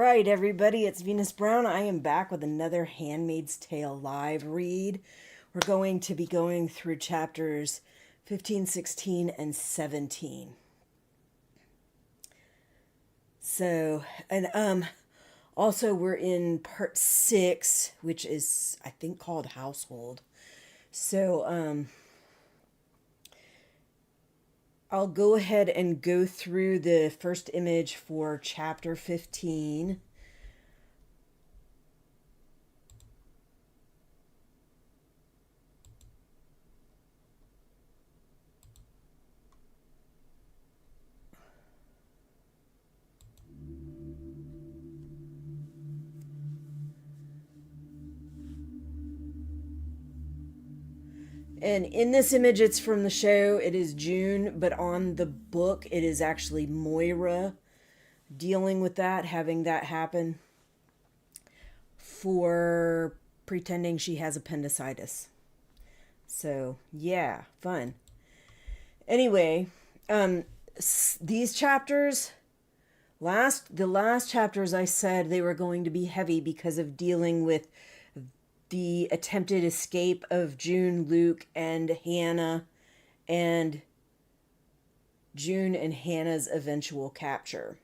right, everybody, it's Venus Brown. I am back with another Handmaid's Tale live read. We're going to be going through chapters 15, 16, and 17. So, and also we're in part 6, which is I think called Household. So, I'll go ahead and go through the first image for chapter 15. And in this image, it's from the show. It is June, but on the book, it is actually Moira dealing with that, having that happen for pretending she has appendicitis. So, yeah, fun. Anyway, these chapters, the last chapters I said they were going to be heavy because of dealing with the attempted escape of June, Luke, and Hannah, and June and Hannah's eventual capture.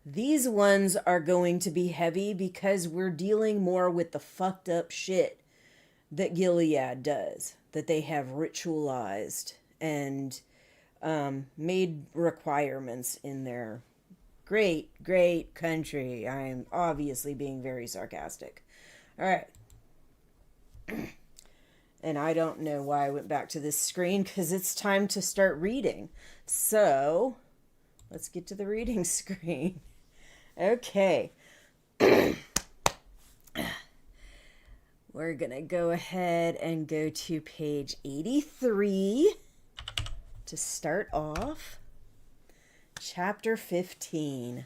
These ones are going to be heavy because we're dealing more with the fucked up shit that Gilead does, that they have ritualized and made requirements in their great, great country. I'm obviously being very sarcastic. All right. And I don't know why I went back to this screen because it's time to start reading. So let's get to the reading screen. Okay. We're going to go ahead and go to page 83 to start off. Chapter 15.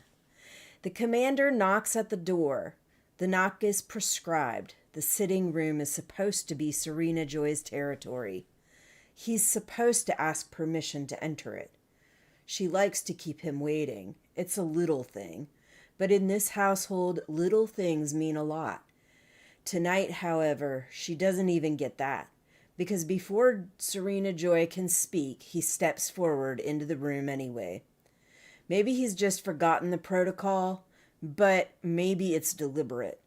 The commander knocks at the door. The knock is prescribed. The sitting room is supposed to be Serena Joy's territory. He's supposed to ask permission to enter it. She likes to keep him waiting. It's a little thing. But in this household, little things mean a lot. Tonight, however, she doesn't even get that. Because before Serena Joy can speak, he steps forward into the room anyway. Maybe he's just forgotten the protocol, but maybe it's deliberate.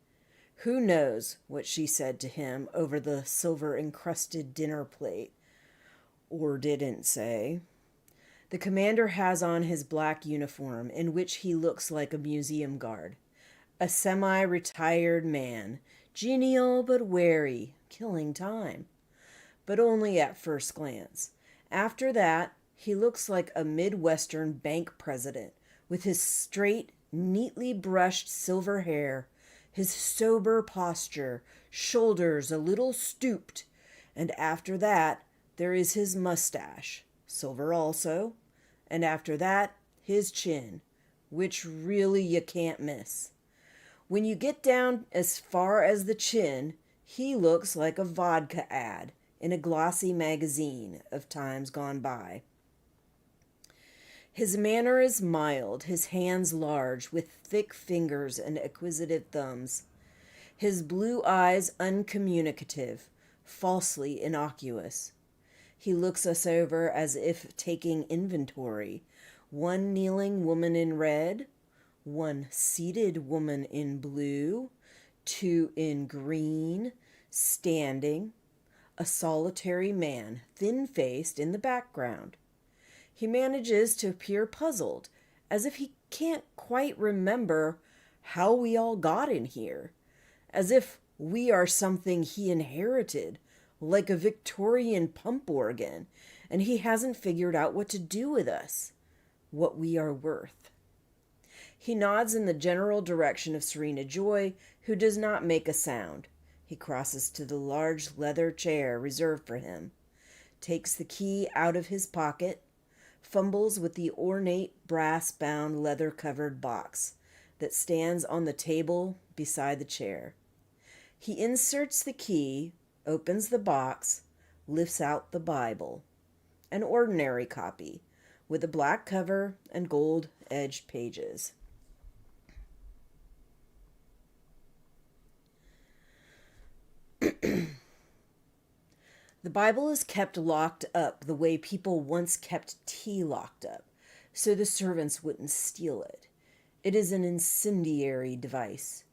Who knows what she said to him over the silver-encrusted dinner plate, or didn't say. The commander has on his black uniform, in which he looks like a museum guard. A semi-retired man, genial but wary, killing time. But only at first glance. After that, he looks like a Midwestern bank president, with his straight, neatly brushed silver hair, his sober posture, shoulders a little stooped, and after that there is his mustache, silver also, and after that his chin, which really you can't miss. When you get down as far as the chin, he looks like a vodka ad in a glossy magazine of times gone by. His manner is mild, his hands large, with thick fingers and acquisitive thumbs. His blue eyes uncommunicative, falsely innocuous. He looks us over as if taking inventory. One kneeling woman in red, one seated woman in blue, two in green, standing, a solitary man, thin-faced, in the background. He manages to appear puzzled, as if he can't quite remember how we all got in here, as if we are something he inherited, like a Victorian pump organ, and he hasn't figured out what to do with us, what we are worth. He nods in the general direction of Serena Joy, who does not make a sound. He crosses to the large leather chair reserved for him, takes the key out of his pocket, fumbles with the ornate brass-bound leather-covered box that stands on the table beside the chair. He inserts the key, opens the box, lifts out the Bible, an ordinary copy, with a black cover and gold-edged pages. The Bible is kept locked up the way people once kept tea locked up, so the servants wouldn't steal it. It is an incendiary device.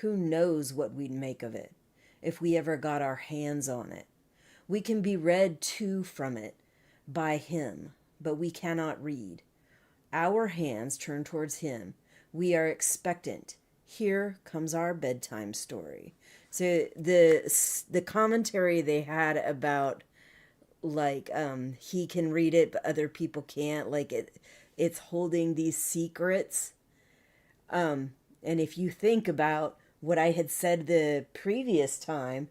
Who knows what we'd make of it if we ever got our hands on it? We can be read to from it by him, but we cannot read. Our hands turn towards him. We are expectant. Here comes our bedtime story. So the commentary they had about he can read it but other people can't, it's holding these secrets. And if you think about what I had said the previous time,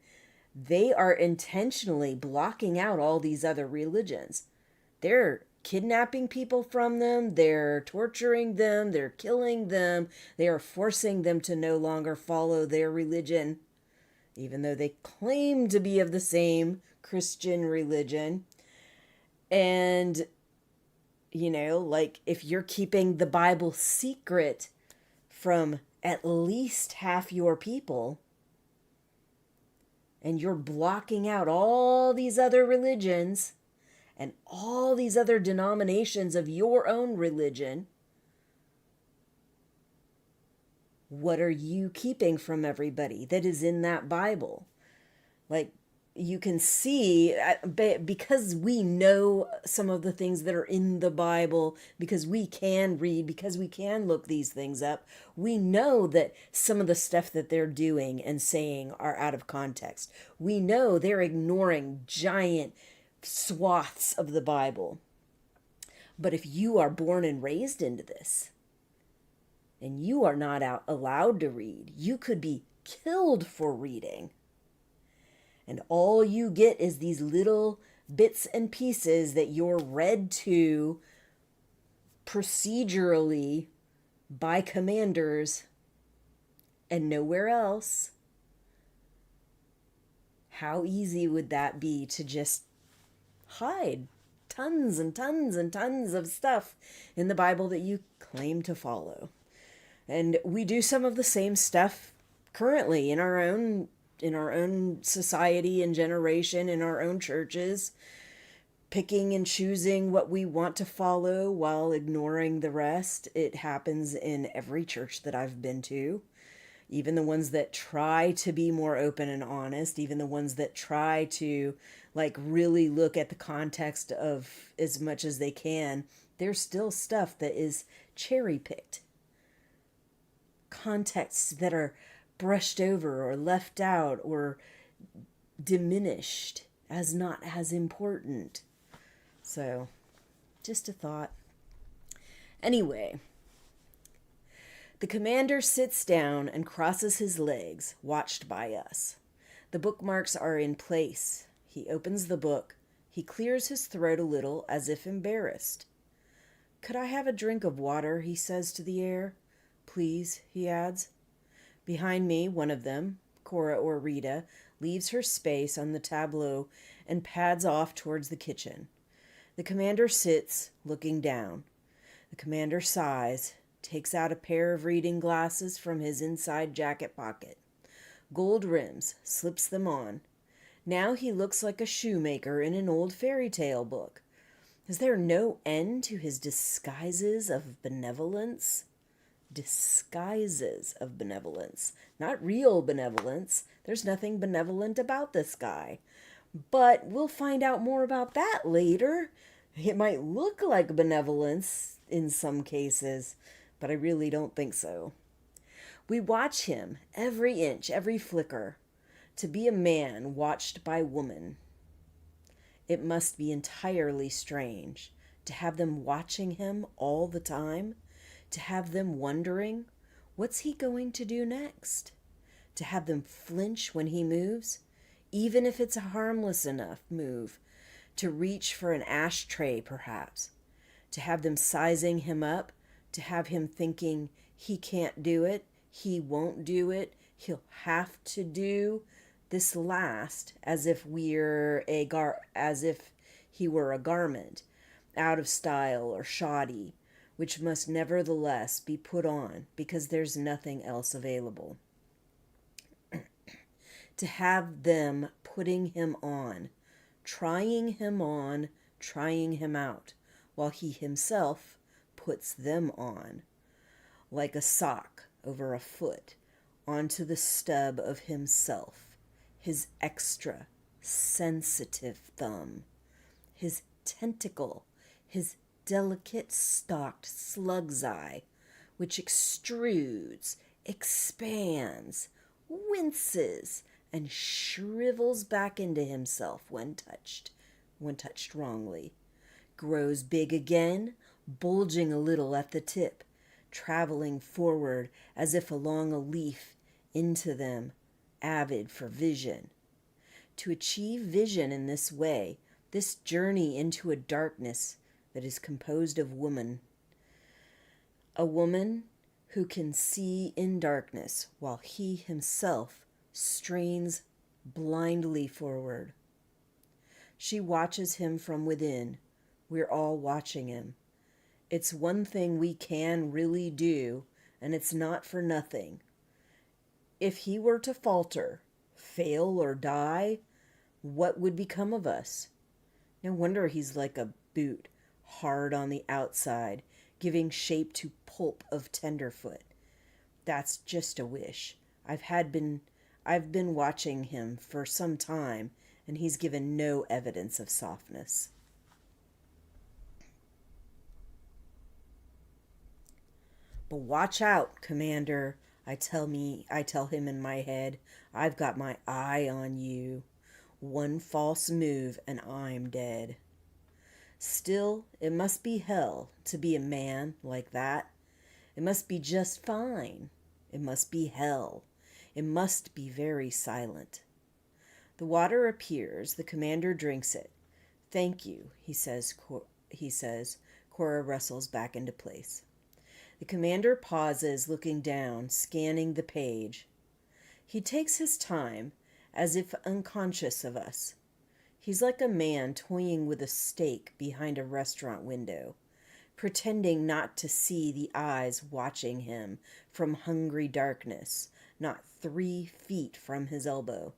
they are intentionally blocking out all these other religions. They're kidnapping people from them, they're torturing them, they're killing them, they are forcing them to no longer follow their religion, even though they claim to be of the same Christian religion. And, if you're keeping the Bible secret from at least half your people, and you're blocking out all these other religions and all these other denominations of your own religion, what are you keeping from everybody that is in that Bible? You can see, because we know some of the things that are in the Bible, because we can read, because we can look these things up, we know that some of the stuff that they're doing and saying are out of context. We know they're ignoring giant swaths of the Bible. But if you are born and raised into this, and you are not allowed to read, you could be killed for reading. And all you get is these little bits and pieces that you're read to procedurally by commanders and nowhere else. How easy would that be to just hide tons and tons and tons of stuff in the Bible that you claim to follow? And we do some of the same stuff currently in our own society and generation, in our own churches, picking and choosing what we want to follow while ignoring the rest. It happens in every church that I've been to, even the ones that try to be more open and honest, even the ones that try to really look at the context of as much as they can. There's still stuff that is cherry picked, contexts that are brushed over or left out or diminished as not as important. So, just a thought. Anyway, the commander sits down and crosses his legs, watched by us. The bookmarks are in place. He opens the book. He clears his throat a little, as if embarrassed. "Could I have a drink of water?" he says to the air. "Please," he adds. Behind me, one of them, Cora or Rita, leaves her space on the tableau and pads off towards the kitchen. The commander sits, looking down. The commander sighs, takes out a pair of reading glasses from his inside jacket pocket. Gold rims, slips them on. Now he looks like a shoemaker in an old fairy tale book. Is there no end to his disguises of benevolence? Disguises of benevolence, not real benevolence. There's nothing benevolent about this guy. But we'll find out more about that later. It might look like benevolence in some cases, but I really don't think so. We watch him, every inch, every flicker, to be a man watched by woman. It must be entirely strange to have them watching him all the time, to have them wondering, what's he going to do next? To have them flinch when he moves, even if it's a harmless enough move, to reach for an ashtray perhaps, to have them sizing him up, to have him thinking he can't do it, he won't do it, he'll have to do this last, as if he were a garment, out of style or shoddy, which must nevertheless be put on because there's nothing else available. To have them putting him on, trying him on, trying him out, while he himself puts them on, like a sock over a foot, onto the stub of himself, his extra sensitive thumb, his tentacle, his delicate stalked slug's eye, which extrudes, expands, winces, and shrivels back into himself when touched wrongly, grows big again, bulging a little at the tip, traveling forward as if along a leaf into them, avid for vision. To achieve vision in this way, this journey into a darkness that is composed of woman, a woman who can see in darkness while he himself strains blindly forward. She watches him from within. We're all watching him. It's one thing we can really do, and it's not for nothing. If he were to falter, fail, or die, what would become of us? No wonder he's like a boot, hard on the outside, giving shape to pulp of tenderfoot. That's just a wish. I've been watching him for some time, and he's given no evidence of softness. But watch out, Commander, I tell him in my head. I've got my eye on you. One false move and I'm dead. Still, it must be hell to be a man like that. It must be just fine. It must be hell. It must be very silent. The water appears. The commander drinks it. Thank you, he says. Cora wrestles back into place. The commander pauses, looking down, scanning the page. He takes his time, as if unconscious of us. He's like a man toying with a steak behind a restaurant window, pretending not to see the eyes watching him from hungry darkness, not 3 feet from his elbow.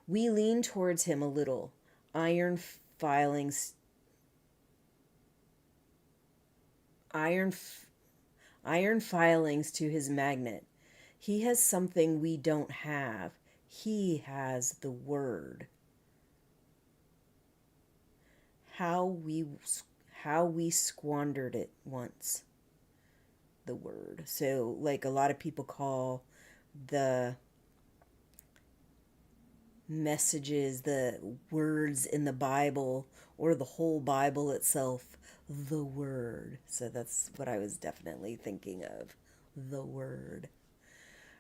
We lean towards him a little, iron filings to his magnet. He has something we don't have. He has the word. How we squandered it once. The word. So, like a lot of people call the messages, the words in the Bible, or the whole Bible itself, the word. So that's what I was definitely thinking of. The word.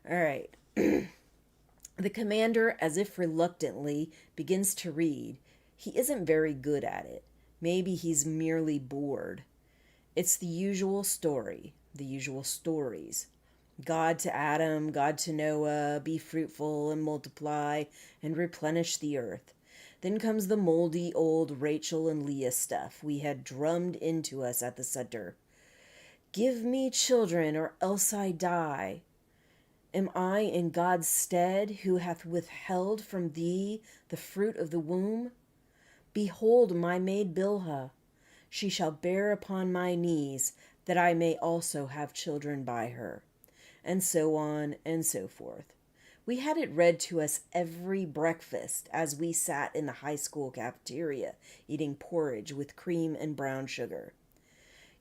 All right. The commander, as if reluctantly, begins to read. He isn't very good at it. Maybe he's merely bored. It's the usual story, the usual stories. God to Adam, God to Noah, be fruitful and multiply and replenish the earth. Then comes the moldy old Rachel and Leah stuff we had drummed into us at the center. Give me children or else I die. Am I in God's stead, who hath withheld from thee the fruit of the womb? Behold my maid Bilhah. She shall bear upon my knees, that I may also have children by her. And so on and so forth. We had it read to us every breakfast as we sat in the high school cafeteria, eating porridge with cream and brown sugar.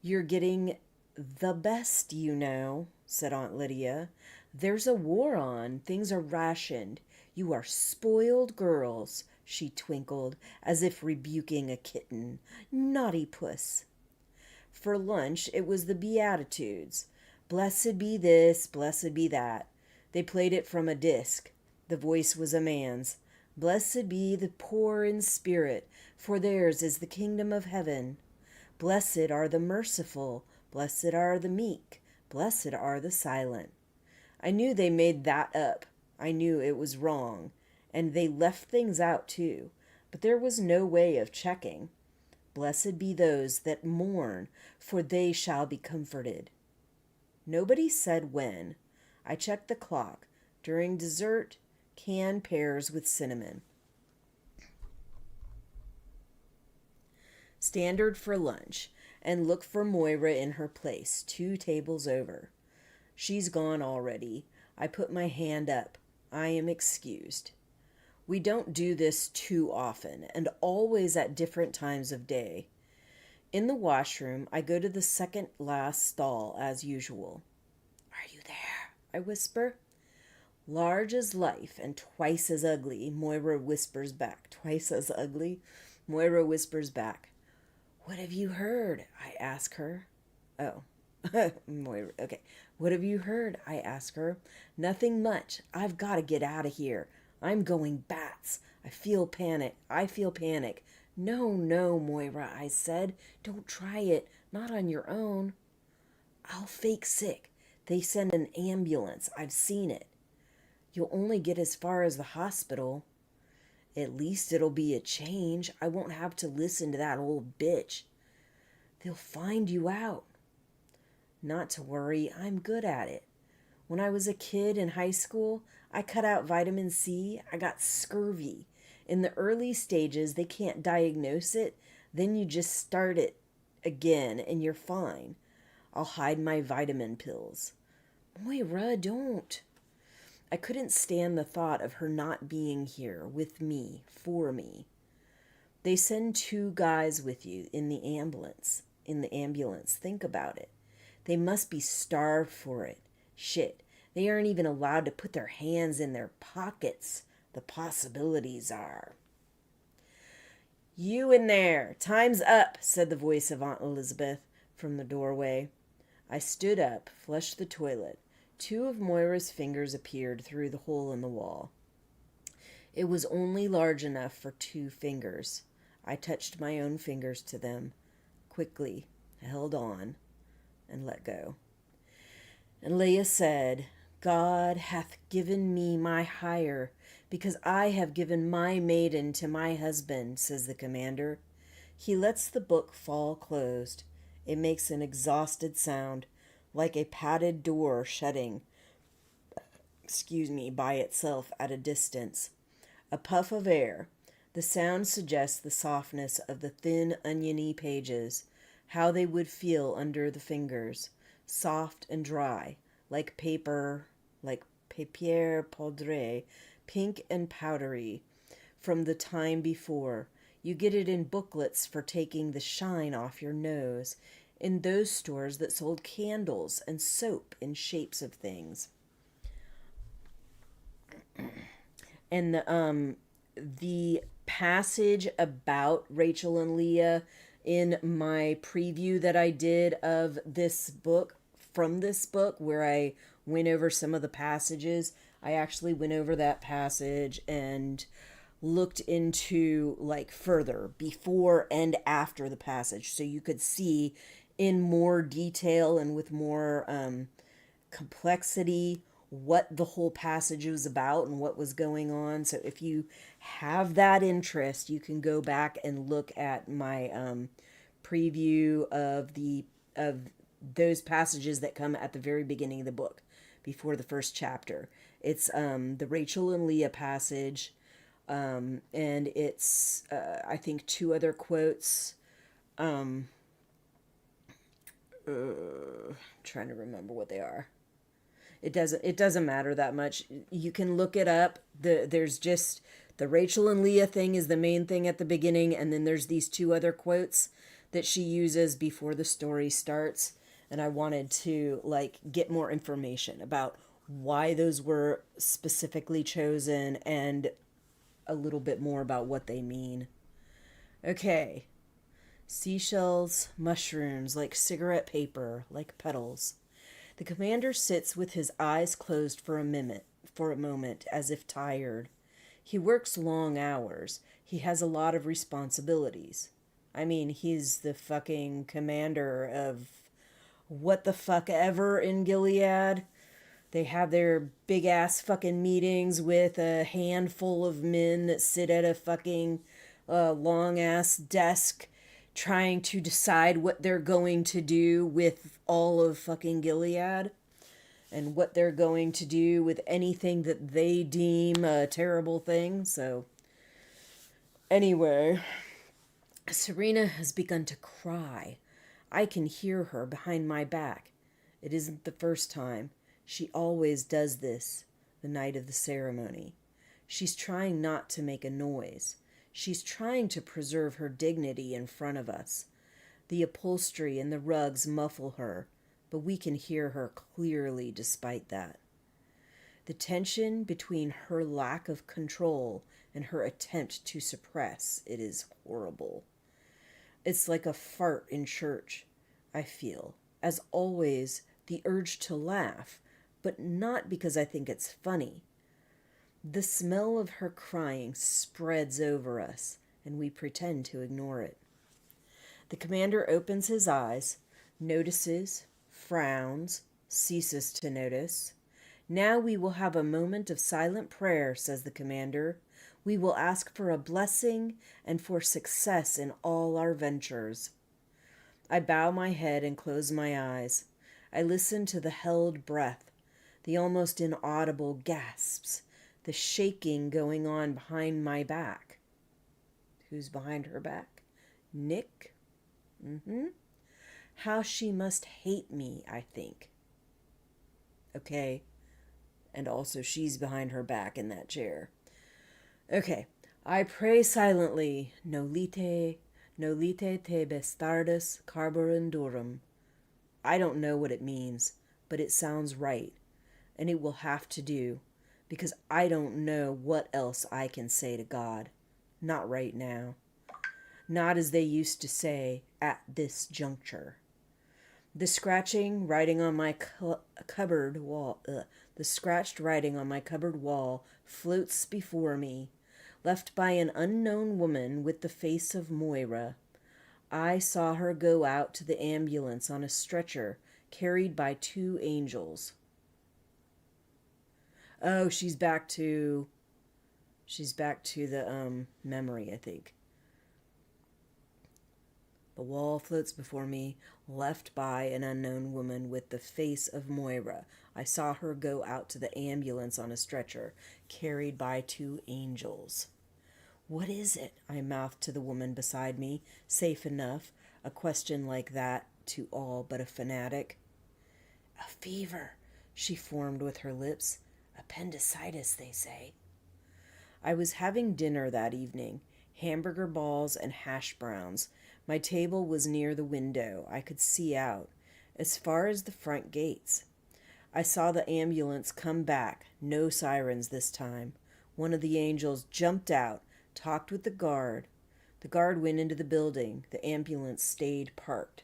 You're getting the best, you know, said Aunt Lydia. There's a war on. Things are rationed. You are spoiled girls, she twinkled, as if rebuking a kitten. Naughty puss. For lunch, it was the Beatitudes. Blessed be this, blessed be that. They played it from a disc. The voice was a man's. Blessed be the poor in spirit, for theirs is the kingdom of heaven. Blessed are the merciful, blessed are the meek, blessed are the silent. I knew they made that up. I knew it was wrong. And they left things out too. But there was no way of checking. Blessed be those that mourn, for they shall be comforted. Nobody said when. I checked the clock. During dessert, canned pears with cinnamon. Standard for lunch, and look for Moira in her place, 2 tables over. She's gone already. I put my hand up. I am excused. We don't do this too often, and always at different times of day. In the washroom, I go to the second last stall as usual. Are you there? I whisper. Large as life and twice as ugly, Moira whispers back. Twice as ugly? Moira whispers back. What have you heard? I ask her. Oh. Moira, okay. What have you heard? I ask her. Nothing much. I've got to get out of here. I'm going bats. I feel panic. No, Moira, I said. Don't try it. Not on your own. I'll fake sick. They send an ambulance. I've seen it. You'll only get as far as the hospital. At least it'll be a change. I won't have to listen to that old bitch. They'll find you out. Not to worry, I'm good at it. When I was a kid in high school, I cut out vitamin C. I got scurvy. In the early stages, they can't diagnose it. Then you just start it again and you're fine. I'll hide my vitamin pills. Moira, don't. I couldn't stand the thought of her not being here with me, for me. They send 2 guys with you in the ambulance. Think about it. They must be starved for it. Shit, they aren't even allowed to put their hands in their pockets. The possibilities are. You in there, time's up, said the voice of Aunt Elizabeth from the doorway. I stood up, flushed the toilet. 2 of Moira's fingers appeared through the hole in the wall. It was only large enough for 2 fingers. I touched my own fingers to them, quickly, held on, and let go. And Leah said, God hath given me my hire, because I have given my maiden to my husband, says the commander. He lets the book fall closed. It makes an exhausted sound, like a padded door shutting, by itself at a distance. A puff of air. The sound suggests the softness of the thin, oniony pages, how they would feel under the fingers, soft and dry, like paper, like papier poudré, pink and powdery, from the time before. You get it in booklets for taking the shine off your nose, in those stores that sold candles and soap in shapes of things. And the passage about Rachel and Leah in my preview that I did of this book, from this book, where I went over some of the passages, I actually went over that passage and looked into like further before and after the passage, so you could see in more detail and with more complexity what the whole passage was about and what was going on. So if you have that interest, you can go back and look at my preview of those passages that come at the very beginning of the book, before the first chapter. It's the Rachel and Leah passage, and it's I think 2 other quotes. Trying to remember what they are. It doesn't matter that much. You can look it up. There's just the Rachel and Leah thing is the main thing at the beginning, and then there's these 2 other quotes that she uses before the story starts. And I wanted to like get more information about why those were specifically chosen and a little bit more about what they mean. Okay. Seashells, mushrooms, like cigarette paper, like petals. The commander sits with his eyes closed for a moment, as if tired. He works long hours. He has a lot of responsibilities. I mean, he's the fucking commander of what the fuck ever in Gilead. They have their big ass fucking meetings with a handful of men that sit at a fucking long ass desk trying to decide what they're going to do with all of fucking Gilead and what they're going to do with anything that they deem a terrible thing. So anyway, Serena has begun to cry. I can hear her behind my back. It isn't the first time. She always does this the night of the ceremony. She's trying not to make a noise. She's trying to preserve her dignity in front of us. The upholstery and the rugs muffle her, but we can hear her clearly despite that. The tension between her lack of control and her attempt to suppress it is horrible. It's like a fart in church, I feel. As always, the urge to laugh, but not because I think it's funny. The smell of her crying spreads over us, and we pretend to ignore it. The commander opens his eyes, notices, frowns, ceases to notice. Now we will have a moment of silent prayer, says the commander. We will ask for a blessing and for success in all our ventures. I bow my head and close my eyes. I listen to the held breath, the almost inaudible gasps, the shaking going on behind my back. Who's behind her back? Nick? How she must hate me, I think. Okay. And also she's behind her back in that chair. Okay. I pray silently. Nolite te bastardos carborundorum. I don't know what it means, but it sounds right. And it will have to do, because I don't know what else I can say to God. Not right now. Not as they used to say at this juncture. The scratching writing on my cupboard wall, the scratched writing on my cupboard wall floats before me, left by an unknown woman with the face of Moira. I saw her go out to the ambulance on a stretcher, carried by 2 angels. Oh, she's back to the memory, I think. The wall floats before me, left by an unknown woman with the face of Moira. I saw her go out to the ambulance on a stretcher, carried by 2 angels. What is it? I mouthed to the woman beside me, safe enough, a question like that to all but a fanatic. A fever, she formed with her lips. Appendicitis, they say. I was having dinner that evening, hamburger balls and hash browns. My table was near the window. I could see out, as far as the front gates. I saw the ambulance come back, no sirens this time. One of the angels jumped out, talked with the guard. The guard went into the building. The ambulance stayed parked.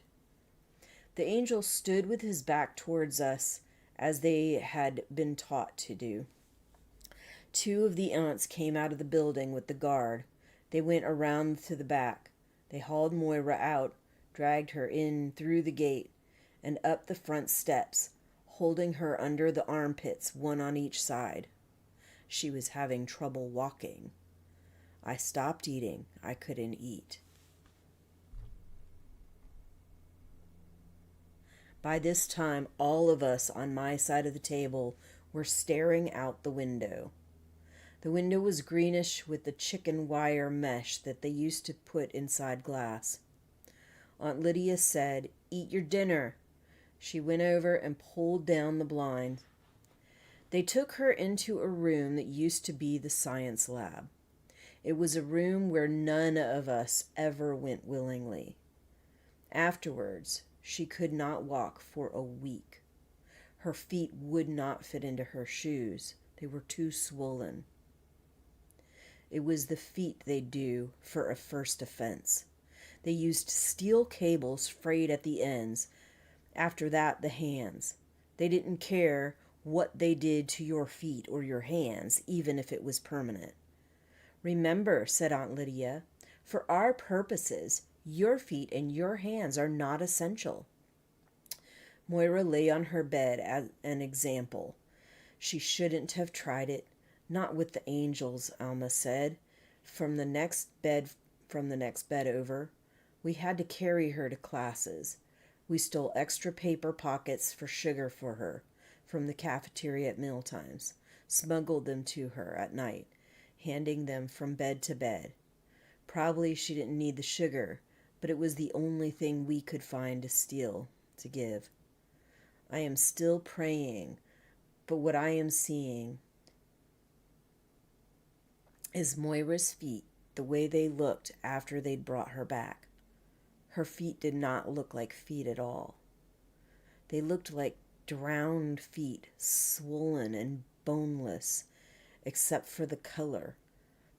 The angel stood with his back towards us, as they had been taught to do. 2 of the aunts came out of the building with the guard. They went around to the back. They hauled Moira out, dragged her in through the gate, and up the front steps, holding her under the armpits, one on each side. She was having trouble walking. I stopped eating. I couldn't eat. By this time, all of us on my side of the table were staring out the window. The window was greenish with the chicken wire mesh that they used to put inside glass. Aunt Lydia said, "Eat your dinner." She went over and pulled down the blind. They took her into a room that used to be the science lab. It was a room where none of us ever went willingly. Afterwards, she could not walk for a week. Her feet would not fit into her shoes. They were too swollen. It was the feet they'd do for a first offense. They used steel cables frayed at the ends. After that, the hands. They didn't care what they did to your feet or your hands, even if it was permanent. "Remember," said Aunt Lydia, "for our purposes, your feet and your hands are not essential." Moira lay on her bed as an example. She shouldn't have tried it. Not with the angels, Alma said, from the next bed over. We had to carry her to classes. We stole extra paper pockets for sugar for her from the cafeteria at mealtimes, smuggled them to her at night, handing them from bed to bed. Probably she didn't need the sugar, but it was the only thing we could find to steal, to give. I am still praying, but what I am seeing is Moira's feet, the way they looked after they'd brought her back. Her feet did not look like feet at all. They looked like drowned feet, swollen and boneless, except for the color.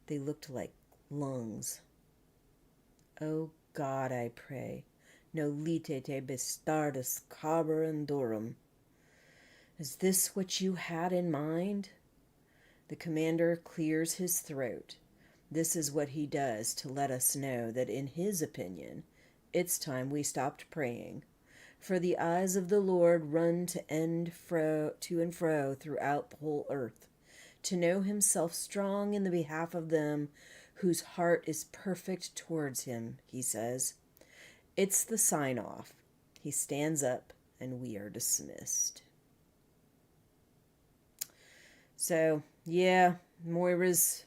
They looked like lungs. Oh God, I pray, nolite te bastardus carborundorum. Is this what you had in mind? The commander clears his throat. This is what he does to let us know that in his opinion, it's time we stopped praying. For the eyes of the Lord run to and fro throughout the whole earth, to know himself strong in the behalf of them whose heart is perfect towards him, he says. It's the sign-off. He stands up, and we are dismissed. So, yeah, Moira's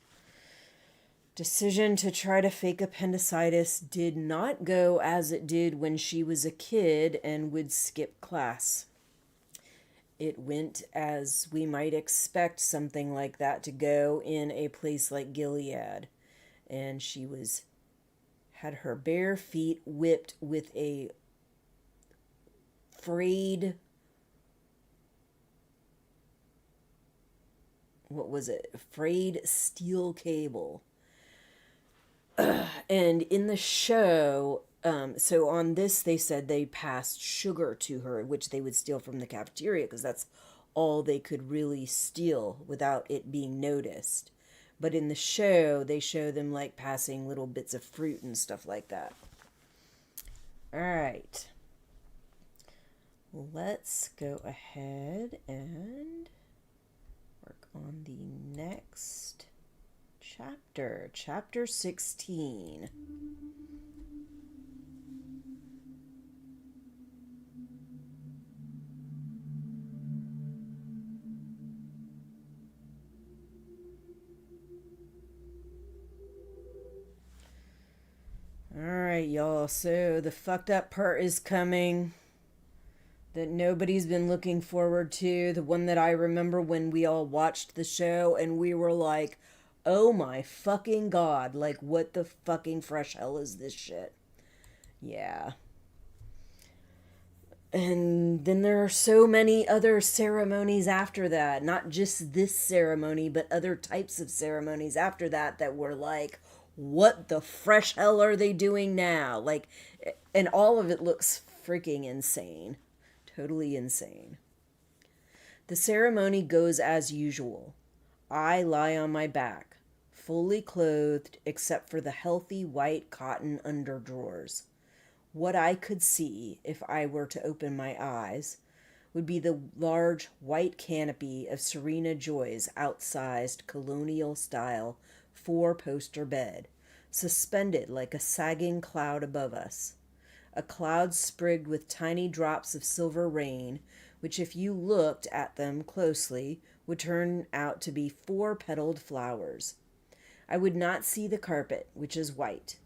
decision to try to fake appendicitis did not go as it did when she was a kid and would skip class. It went as we might expect something like that to go in a place like Gilead. And she had her bare feet whipped with a frayed, frayed steel cable. And in the show, so on this, they said they passed sugar to her, which they would steal from the cafeteria because that's all they could really steal without it being noticed. But in the show, they show them like passing little bits of fruit and stuff like that. All right. Let's go ahead and work on the next chapter. Chapter 16. Alright, y'all. So the fucked up part is coming that nobody's been looking forward to. The one that I remember when we all watched the show and we were like, oh my fucking God. Like, what the fucking fresh hell is this shit? Yeah. And then there are so many other ceremonies after that. Not just this ceremony, but other types of ceremonies after that that were like, what the fresh hell are they doing now? Like, and all of it looks freaking insane. Totally insane. The ceremony goes as usual. I lie on my back, fully clothed except for the healthy white cotton underdrawers. What I could see, if I were to open my eyes, would be the large white canopy of Serena Joy's outsized colonial-style four-poster bed, suspended like a sagging cloud above us. A cloud sprigged with tiny drops of silver rain, which if you looked at them closely would turn out to be four-petaled flowers. I would not see the carpet, which is white,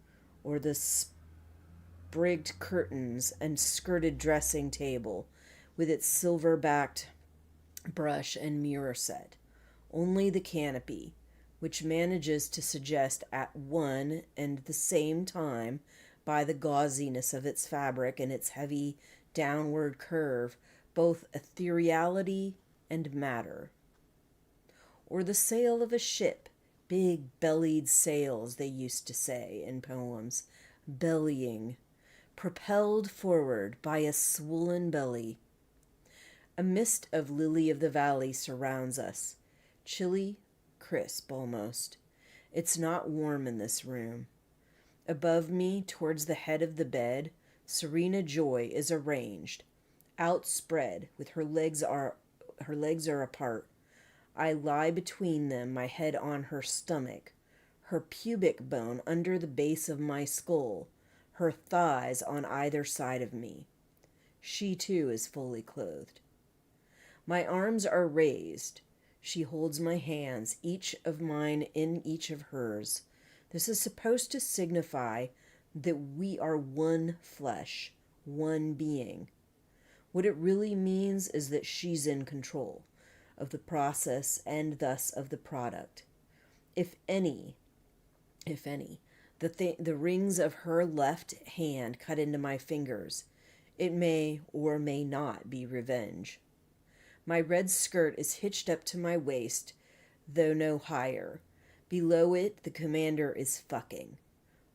or the sprigged curtains and skirted dressing table with its silver-backed brush and mirror set. Only the canopy, which manages to suggest at one and the same time, by the gauziness of its fabric and its heavy downward curve, both ethereality and matter. Or the sail of a ship, big-bellied sails, they used to say in poems, bellying, propelled forward by a swollen belly. A mist of lily-of-the-valley surrounds us, chilly, crisp almost. It's not warm in this room. Above me, towards the head of the bed, Serena Joy is arranged, outspread, with her legs are apart. I lie between them, my head on her stomach, her pubic bone under the base of my skull, her thighs on either side of me. She too is fully clothed. My arms are raised. She holds my hands, each of mine in each of hers, This is supposed to signify that we are one flesh, one being. What it really means is that she's in control of the process and thus of the product. If any, the rings of her left hand cut into my fingers, it may or may not be revenge. My red skirt is hitched up to my waist, though no higher. Below it, the commander is fucking.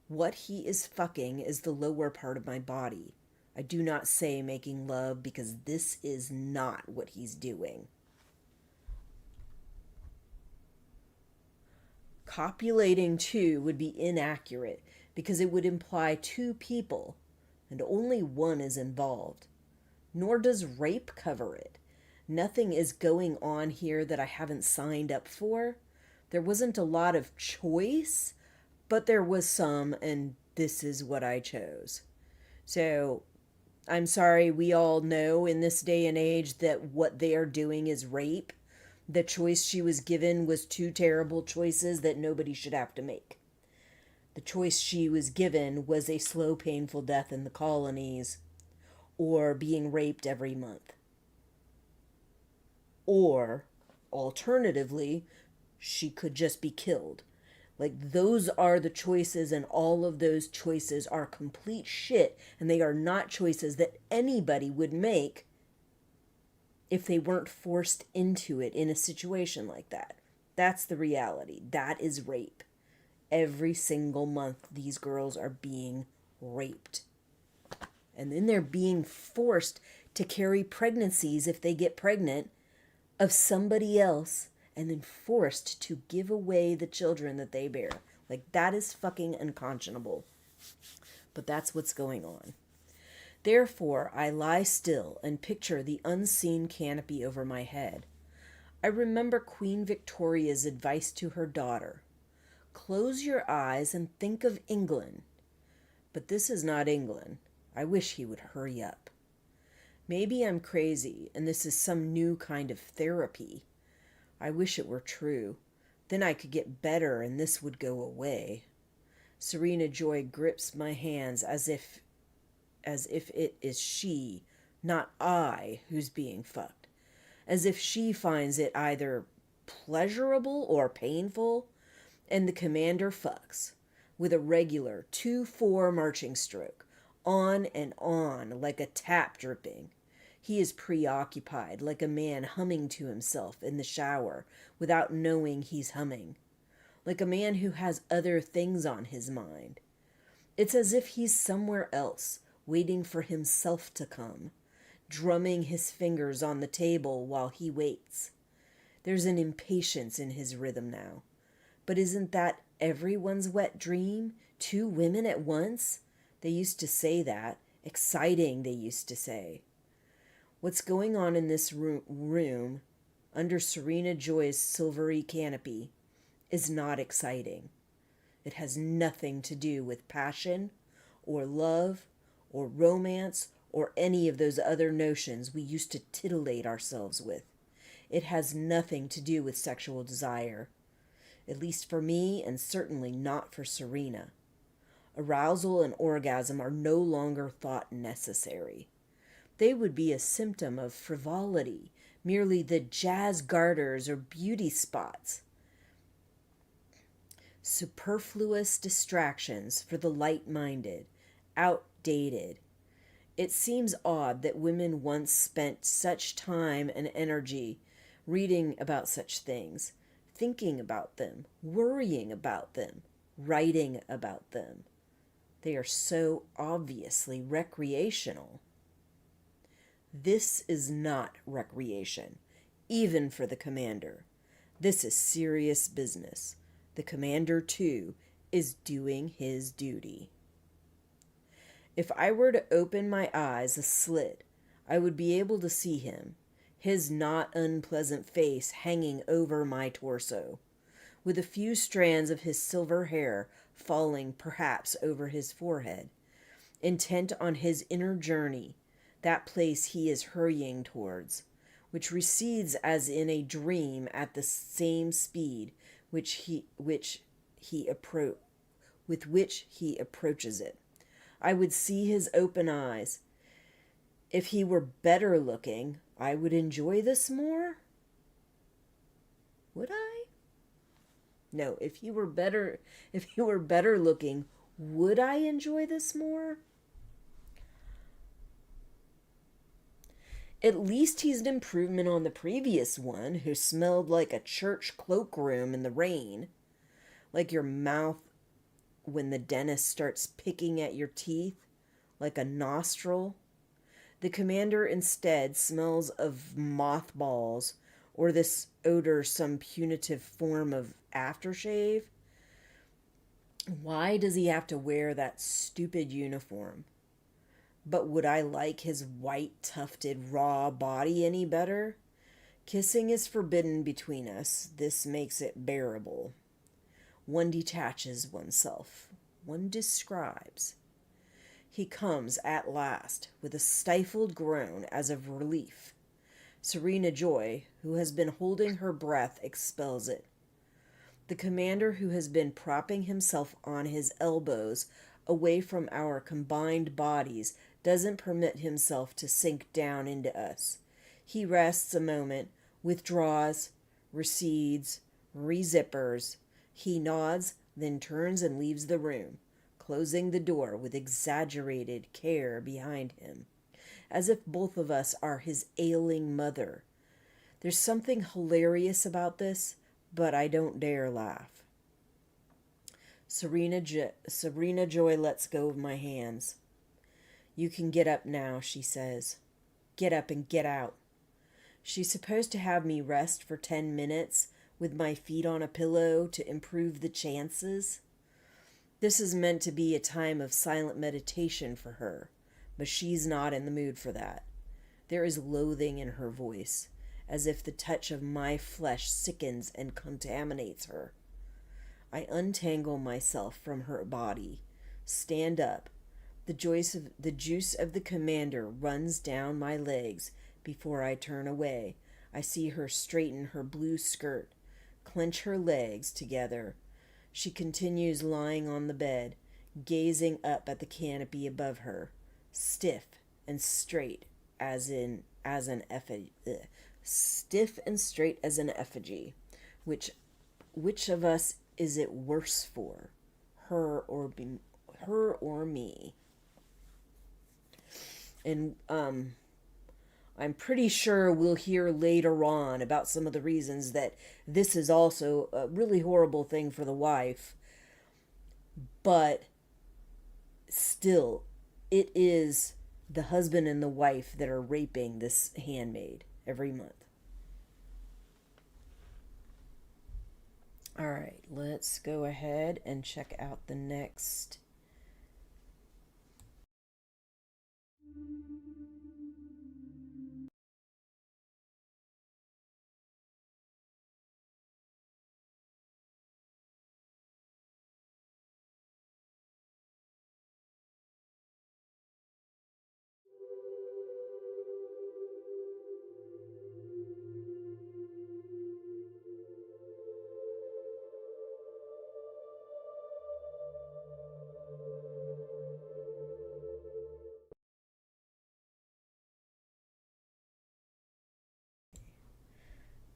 What he is fucking is the lower part of my body. I do not say making love because this is not what he's doing. Copulating too would be inaccurate because it would imply two people, and only one is involved. Nor does rape cover it. Nothing is going on here that I haven't signed up for. There wasn't a lot of choice, but there was some, and this is what I chose. So, I'm sorry, we all know in this day and age that what they are doing is rape. The choice she was given was two terrible choices that nobody should have to make. The choice she was given was a slow, painful death in the colonies, or being raped every month. Or, alternatively, she could just be killed. Like, those are the choices, and all of those choices are complete shit, and they are not choices that anybody would make if they weren't forced into it in a situation like that. That's the reality. That is rape. Every single month, these girls are being raped. And then they're being forced to carry pregnancies, if they get pregnant, of somebody else, and then forced to give away the children that they bear. Like, that is fucking unconscionable. But that's what's going on. Therefore, I lie still and picture the unseen canopy over my head. I remember Queen Victoria's advice to her daughter. Close your eyes and think of England. But this is not England. I wish he would hurry up. Maybe I'm crazy and this is some new kind of therapy. I wish it were true. Then I could get better and this would go away. Serena Joy grips my hands as if it is she, not I, who's being fucked. As if she finds it either pleasurable or painful. And the commander fucks with a regular 2-4 marching stroke, on and on like a tap dripping. He is preoccupied like a man humming to himself in the shower without knowing he's humming. Like a man who has other things on his mind. It's as if he's somewhere else, waiting for himself to come, drumming his fingers on the table while he waits. There's an impatience in his rhythm now. But isn't that everyone's wet dream? 2 women at once? They used to say that. Exciting, they used to say. What's going on in this room, under Serena Joy's silvery canopy, is not exciting. It has nothing to do with passion, or love, or romance, or any of those other notions we used to titillate ourselves with. It has nothing to do with sexual desire. At least for me, and certainly not for Serena. Arousal and orgasm are no longer thought necessary. They would be a symptom of frivolity, merely the jazz garters or beauty spots. Superfluous distractions for the light-minded, outdated. It seems odd that women once spent such time and energy reading about such things, thinking about them, worrying about them, writing about them. They are so obviously recreational. This is not recreation, even for the commander. This is serious business. The commander, too, is doing his duty. If I were to open my eyes a slit, I would be able to see him, his not unpleasant face hanging over my torso, with a few strands of his silver hair falling perhaps over his forehead, intent on his inner journey, that place he is hurrying towards, which recedes as in a dream at the same speed which he with which he approaches it. I would see his open eyes. If he were better looking, I would enjoy this more. Would I? No, if he were better looking, would I enjoy this more? At least he's an improvement on the previous one, who smelled like a church cloakroom in the rain. Like your mouth when the dentist starts picking at your teeth, like a nostril. The commander instead smells of mothballs, or this odor some punitive form of aftershave. Why does he have to wear that stupid uniform? But would I like his white, tufted, raw body any better? Kissing is forbidden between us. This makes it bearable. One detaches oneself. One describes. He comes at last with a stifled groan as of relief. Serena Joy, who has been holding her breath, expels it. The commander, who has been propping himself on his elbows away from our combined bodies, doesn't permit himself to sink down into us. He rests a moment, withdraws, recedes, rezippers. He nods, then turns and leaves the room, closing the door with exaggerated care behind him, as if both of us are his ailing mother. There's something hilarious about this, but I don't dare laugh. Serena Joy lets go of my hands. You can get up now, she says. Get up and get out. She's supposed to have me rest for 10 minutes with my feet on a pillow to improve the chances. This is meant to be a time of silent meditation for her, but she's not in the mood for that. There is loathing in her voice, as if the touch of my flesh sickens and contaminates her. I untangle myself from her body, stand up. The juice of the commander runs down my legs before I turn away. I see her straighten her blue skirt, clench her legs together. She continues lying on the bed, gazing up at the canopy above her, stiff and straight as an effigy. Stiff and straight as an effigy. Which of us is it worse for, her or me? And I'm pretty sure we'll hear later on about some of the reasons that this is also a really horrible thing for the wife. But still, it is the husband and the wife that are raping this handmaid every month. All right, let's go ahead and check out the next.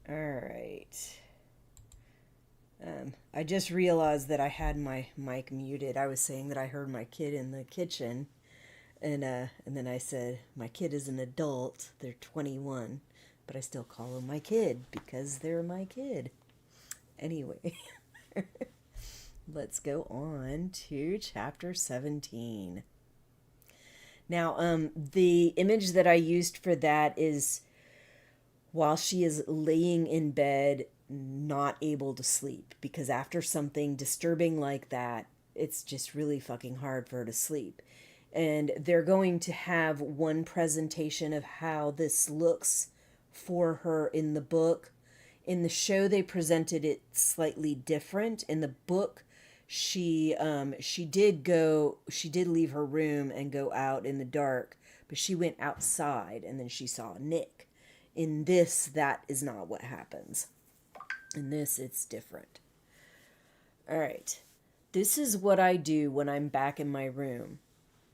All right. I just realized that I had my mic muted. I was saying that I heard my kid in the kitchen, and then I said my kid is an adult. They're 21, but I still call them my kid because they're my kid. Anyway, let's go on to chapter 17. Now, the image that I used for that is while she is laying in bed, not able to sleep, because after something disturbing like that, it's just really fucking hard for her to sleep. And they're going to have one presentation of how this looks for her in the book. In the show, they presented it slightly different. In the book, she did leave her room and go out in the dark, but she went outside and then she saw Nick. In this, that is not what happens. In this, it's different. All right. This is what I do when I'm back in my room.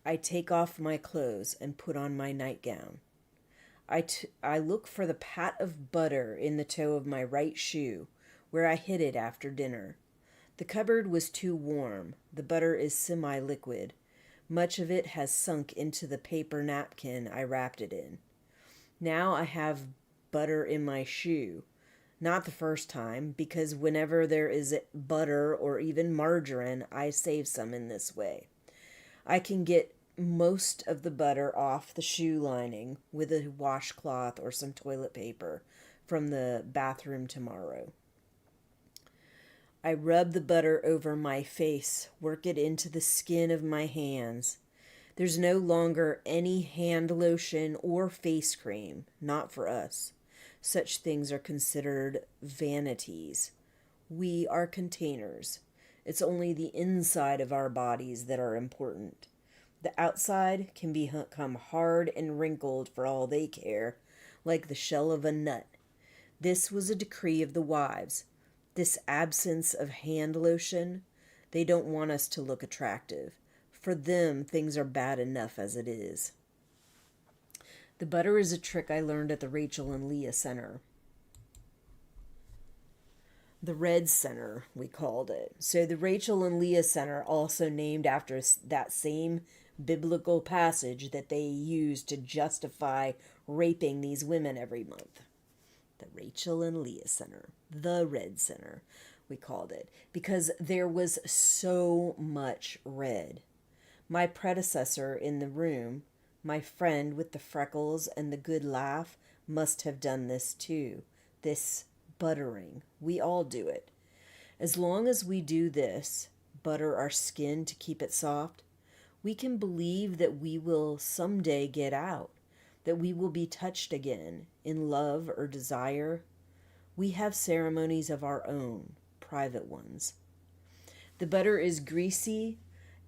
I take off my clothes and put on my nightgown. I look for the pat of butter in the toe of my right shoe, where I hid it after dinner. The cupboard was too warm. The butter is semi-liquid. Much of it has sunk into the paper napkin I wrapped it in. Now I have butter in my shoe. Not the first time, because whenever there is butter or even margarine, I save some in this way. I can get most of the butter off the shoe lining with a washcloth or some toilet paper from the bathroom tomorrow. I rub the butter over my face, work it into the skin of my hands. There's no longer any hand lotion or face cream, not for us. Such things are considered vanities. We are containers. It's only the inside of our bodies that are important. The outside can become hard and wrinkled for all they care, like the shell of a nut. This was a decree of the wives. This absence of hand lotion, they don't want us to look attractive. For them, things are bad enough as it is. The butter is a trick I learned at the Rachel and Leah Center. The Red Center, we called it. So the Rachel and Leah Center, also named after that same biblical passage that they used to justify raping these women every month. The Rachel and Leah Center. The Red Center, we called it. Because there was so much red. My predecessor in the room, my friend with the freckles and the good laugh, must have done this too. This buttering. We all do it. As long as we do this, butter our skin to keep it soft, we can believe that we will someday get out, that we will be touched again in love or desire. We have ceremonies of our own, private ones. The butter is greasy,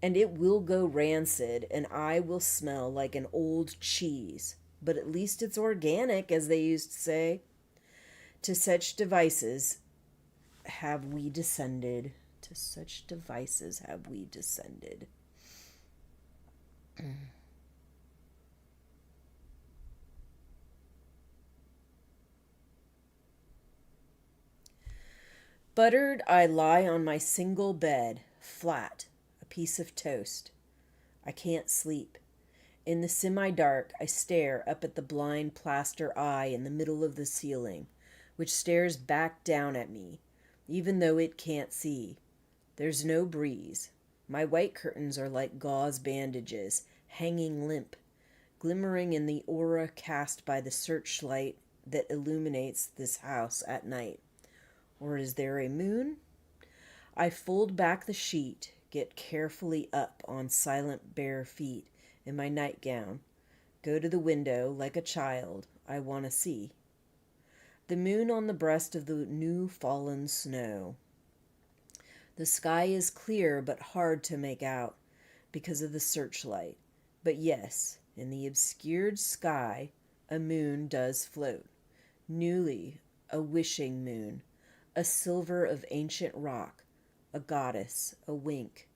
and it will go rancid, and I will smell like an old cheese. But at least it's organic, as they used to say. To such devices have we descended. To such devices have we descended. Buttered, I lie on my single bed, flat, a piece of toast. I can't sleep. In the semi-dark, I stare up at the blind plaster eye in the middle of the ceiling, which stares back down at me, even though it can't see. There's no breeze. My white curtains are like gauze bandages, hanging limp, glimmering in the aura cast by the searchlight that illuminates this house at night. Or is there a moon? I fold back the sheet, get carefully up on silent bare feet in my nightgown, go to the window like a child. I want to see. The moon on the breast of the new fallen snow. The sky is clear but hard to make out because of the searchlight. But yes, in the obscured sky, a moon does float. Newly, a wishing moon, a silver of ancient rock, a goddess, a wink.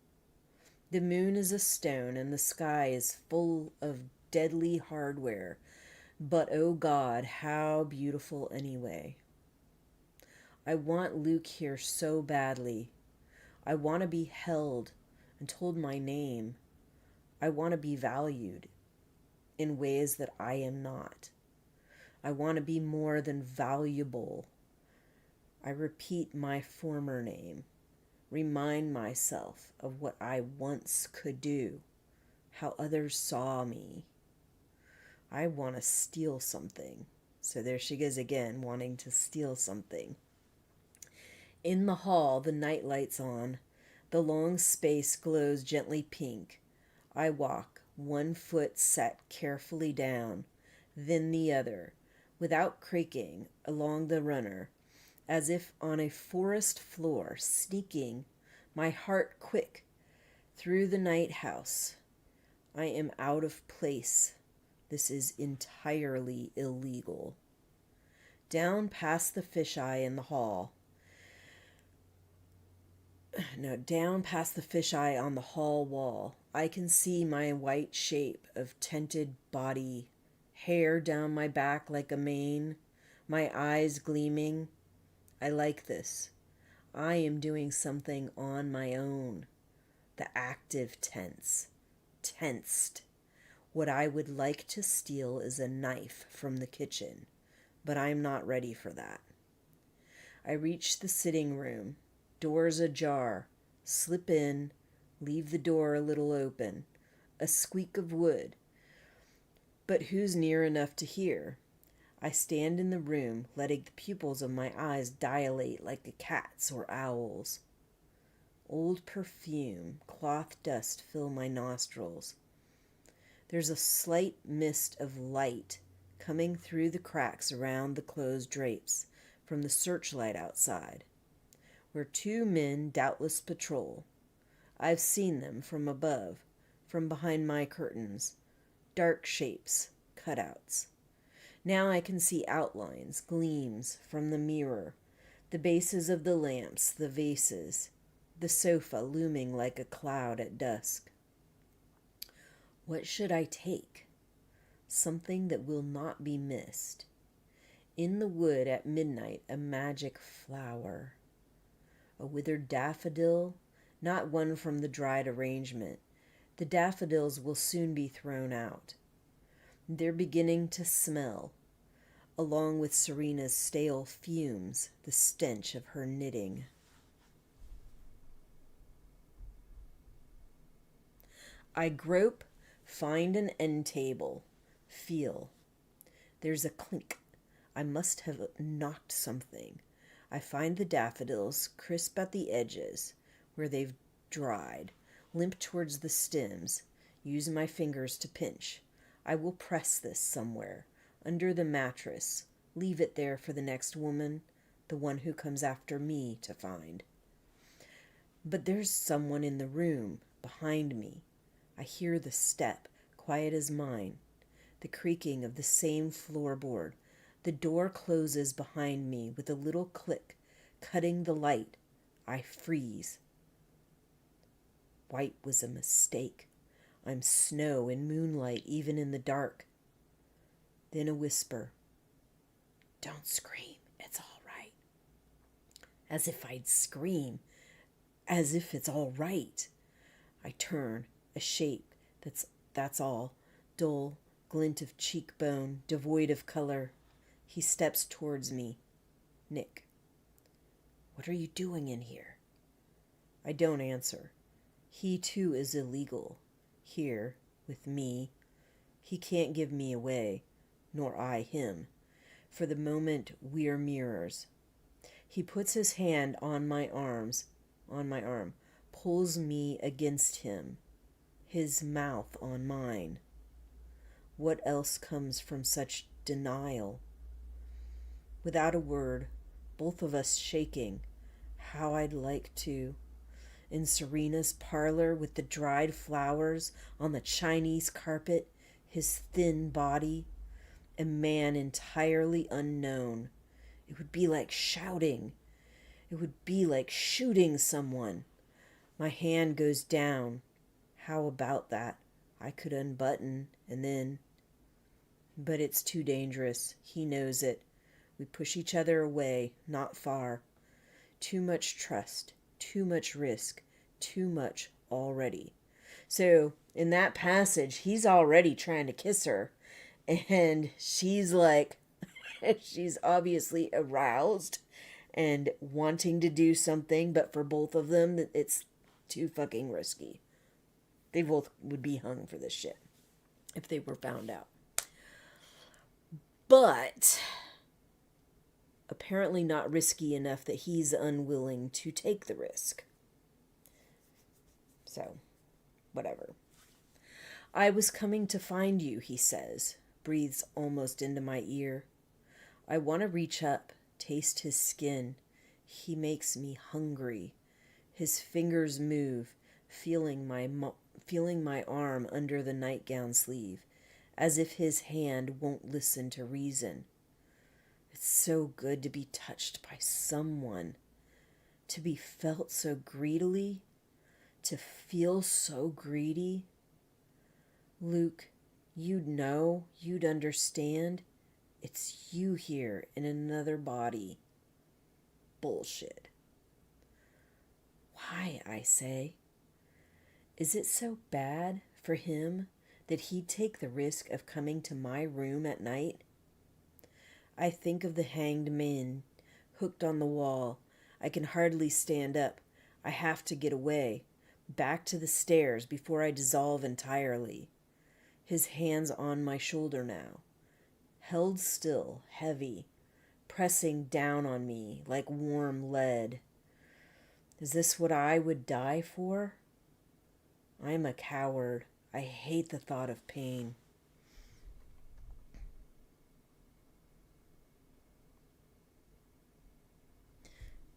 The moon is a stone and the sky is full of deadly hardware. But oh God, how beautiful anyway. I want Luke here so badly. I want to be held and told my name. I want to be valued in ways that I am not. I want to be more than valuable. I repeat my former name. Remind myself of what I once could do, how others saw me. I want to steal something. So there she goes again, wanting to steal something. In the hall, the night light's on. The long space glows gently pink. I walk, one foot set carefully down, then the other, without creaking, along the runner, as if on a forest floor, sneaking, my heart quick, through the night house. I am out of place. This is entirely illegal. Down past the fisheye in the hall. no, down past the fisheye on the hall wall. I can see my white shape of tented body, hair down my back like a mane, my eyes gleaming. I like this. I am doing something on my own. The active tense. Tensed. What I would like to steal is a knife from the kitchen, but I'm not ready for that. I reach the sitting room, doors ajar, slip in, leave the door a little open, a squeak of wood. But who's near enough to hear? I stand in the room, letting the pupils of my eyes dilate like a cat's or owl's. Old perfume, cloth dust fill my nostrils. There's a slight mist of light coming through the cracks around the closed drapes from the searchlight outside, where two men doubtless patrol. I've seen them from above, from behind my curtains, dark shapes, cutouts. Now I can see outlines, gleams from the mirror, the bases of the lamps, the vases, the sofa looming like a cloud at dusk. What should I take? Something that will not be missed. In the wood at midnight, a magic flower. A withered daffodil, not one from the dried arrangement. The daffodils will soon be thrown out. They're beginning to smell, along with Serena's stale fumes, the stench of her knitting. I grope, find an end table, feel. There's a clink. I must have knocked something. I find the daffodils, crisp at the edges, where they've dried, limp towards the stems. Use my fingers to pinch. I will press this somewhere, under the mattress. Leave it there for the next woman, the one who comes after me, to find. But there's someone in the room, behind me. I hear the step, quiet as mine, the creaking of the same floorboard. The door closes behind me with a little click, cutting the light. I freeze. White was a mistake. I'm snow in moonlight, even in the dark. Then a whisper. Don't scream. It's all right. As if I'd scream. As if it's all right. I turn. A shape. That's all. Dull glint of cheekbone, devoid of color. He steps towards me. Nick. What are you doing in here? I don't answer. He too is illegal. Here, with me. He can't give me away, nor I him. For the moment, we're mirrors. He puts his hand on my arm, pulls me against him, his mouth on mine. What else comes from such denial? Without a word, both of us shaking. How I'd like to. In Serena's parlor with the dried flowers on the Chinese carpet, his thin body, a man entirely unknown. It would be like shouting. It would be like shooting someone. My hand goes down. How about that? I could unbutton and then... But it's too dangerous. He knows it. We push each other away, not far. Too much trust, too much risk, too much already. So in that passage, he's already trying to kiss her. And she's like, she's obviously aroused and wanting to do something. But for both of them, it's too fucking risky. They both would be hung for this shit if they were found out. But apparently not risky enough that he's unwilling to take the risk. So, whatever. I was coming to find you, he says, breathes almost into my ear. I want to reach up, taste his skin. He makes me hungry. His fingers move, feeling my arm under the nightgown sleeve, as if his hand won't listen to reason. It's so good to be touched by someone. to be felt so greedily, to feel so greedy. Luke, you'd know, you'd understand. It's you here in another body. Bullshit. Why, I say? Is it so bad for him that he'd take the risk of coming to my room at night? I think of the hanged man hooked on the wall. I can hardly stand up. I have to get away, back to the stairs before I dissolve entirely. His hands on my shoulder now, held still, heavy, pressing down on me like warm lead. Is this what I would die for? I'm a coward. I hate the thought of pain.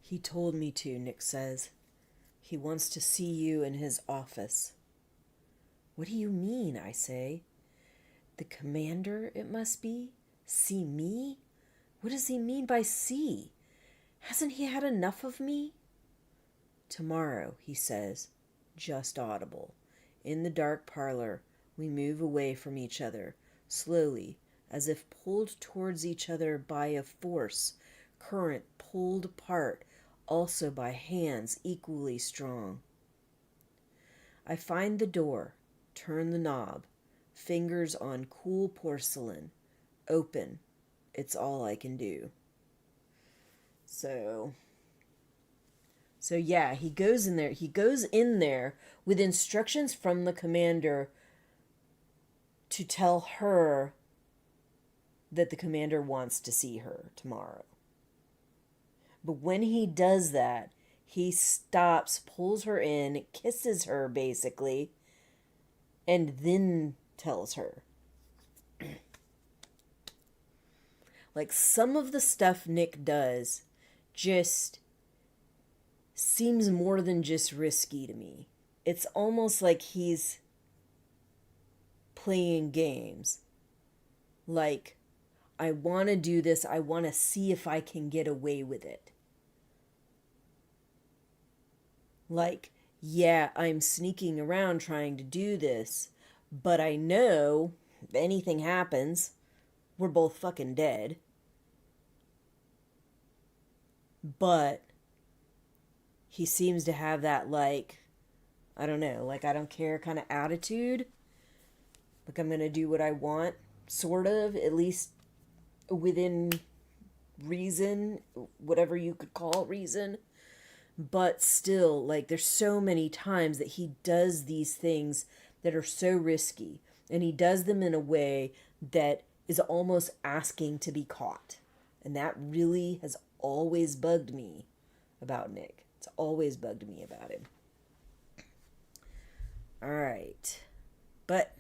He told me to, Nick says. He wants to see you in his office. What do you mean, I say? The commander, it must be? See me? What does he mean by see? Hasn't he had enough of me? Tomorrow, he says, just audible. In the dark parlor, we move away from each other, slowly, as if pulled towards each other by a force, current pulled apart, also by hands equally strong. I find the door, turn the knob, fingers on cool porcelain, open. It's all I can do. So yeah, he goes in there. He goes in there with instructions from the commander to tell her that the commander wants to see her tomorrow. But when he does that, he stops, pulls her in, kisses her basically, and then tells her. Like, some of the stuff Nick does just seems more than just risky to me. It's almost like he's playing games. Like, I want to do this. I want to see if I can get away with it. Like, yeah, I'm sneaking around trying to do this, but I know if anything happens, we're both fucking dead. But he seems to have that, like, I don't know, like, I don't care kind of attitude. Like, I'm going to do what I want, sort of, at least within reason, whatever you could call reason. But still, like, there's so many times that he does these things that are so risky. And he does them in a way that is almost asking to be caught. And that really has always bugged me about Nick. It's always bugged me about him. All right. But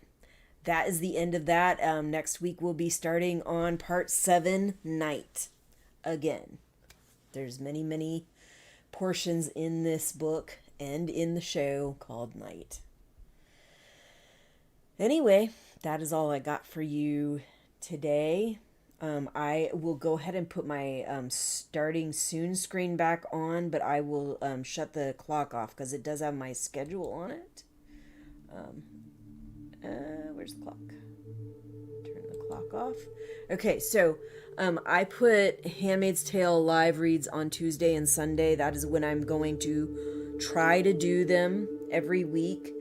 that is the end of that. Next week we'll be starting on part 7, Night. Again. There's many, many portions in this book and in the show called Night. Anyway, that is all I got for you today. I will go ahead and put my starting soon screen back on, but I will shut the clock off because it does have my schedule on it. Where's the clock? Turn the clock off. Okay, so I put Handmaid's Tale live reads on Tuesday and Sunday. That is when I'm going to try to do them every week.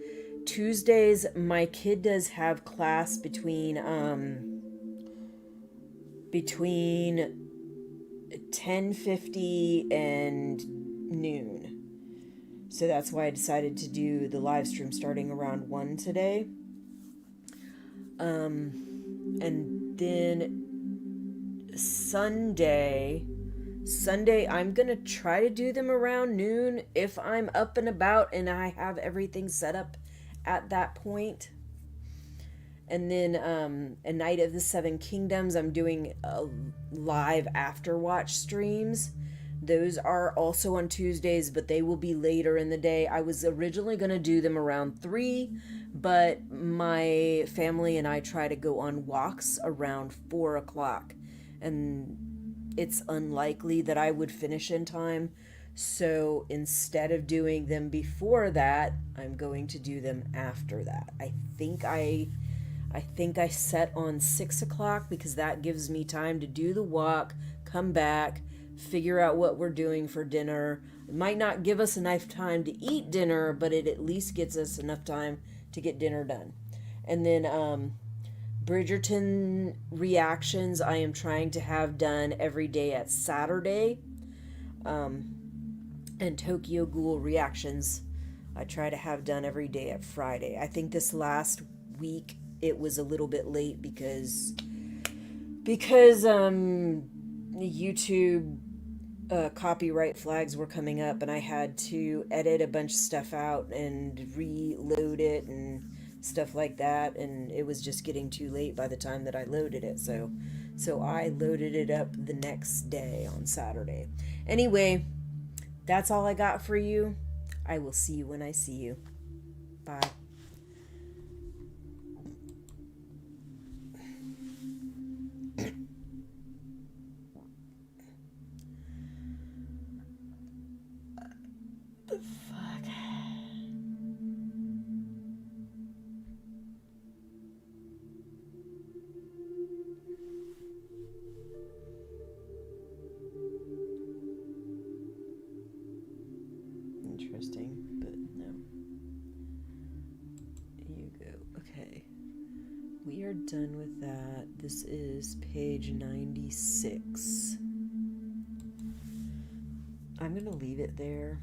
Tuesdays, my kid does have class between 10:50 and noon. So that's why I decided to do the live stream starting around 1 today. And then Sunday, I'm going to try to do them around noon if I'm up and about and I have everything set up at that point. And then A Night of the Seven Kingdoms, I'm doing live afterwatch streams. Those are also on Tuesdays, but they will be later in the day. I was originally going to do them around 3, but my family and I try to go on walks around 4 o'clock. And it's unlikely that I would finish in time So instead of doing them before that, I'm going to do them after that. I think I set on 6 o'clock because that gives me time to do the walk, come back, figure out what we're doing for dinner. It might not give us enough time to eat dinner, but it at least gets us enough time to get dinner done. And then Bridgerton reactions I am trying to have done every day at Saturday. And Tokyo Ghoul reactions I try to have done every day at Friday. I think this last week it was a little bit late because YouTube copyright flags were coming up and I had to edit a bunch of stuff out and reload it and stuff like that, and it was just getting too late by the time that I loaded it. So I loaded it up the next day on Saturday. Anyway, that's all I got for you. I will see you when I see you. Bye. The fuck? Interesting, but no. You go. Okay. We are done with that. This is page 96. I'm going to leave it there.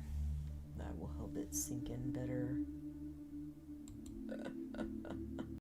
That will help it sink in better.